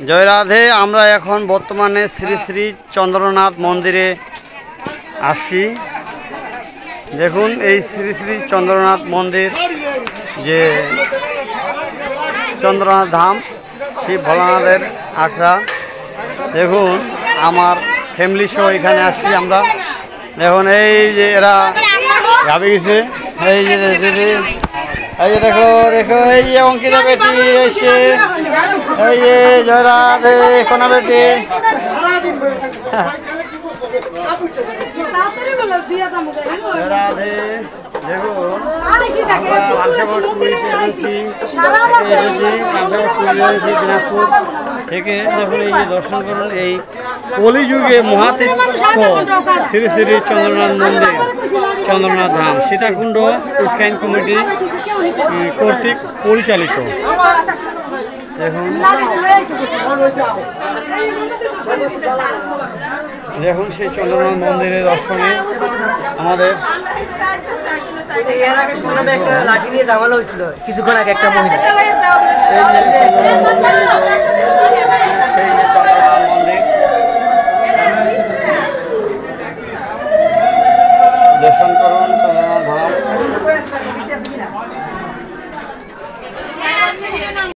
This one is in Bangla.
জয় রাধে। আমরা এখন বর্তমানে শ্রী শ্রী চন্দ্রনাথ মন্দিরে আসছি। দেখুন এই শ্রী শ্রী চন্দ্রনাথ মন্দির, যে চন্দ্রনাথ ধাম, শিব ভোলানাথের আখড়া। দেখুন আমার ফ্যামিলি সহ এখানে আসছি আমরা। দেখুন এই যে এরা গাবে গেছে, এই যে দিদি, এই যে দেখো দেখো, এই যে অঙ্কিতা বেটি এসে, এই যে জয় রাধে কোনা বেটি। জয় রাধে। দেখুন দিনাজপুর থেকে দেখুন এই যে দর্শন করুন, এই কলিযুগে মহাতীর্থ শ্রী শ্রী চন্দ্রনাথ মন্দির, চন্দ্রনাথ ধাম, সীতাকুণ্ড স্কাইন কমিটি কর্তৃক পরিচালিত। দেখুন দেখুন সেই চন্দ্রনাথ মন্দিরের দর্শনে আমাদের একটা লাঠি নিয়ে ঝামেলা হয়েছিল কিছুক্ষণ আগে একটা মহিলা। দর্শন করুন।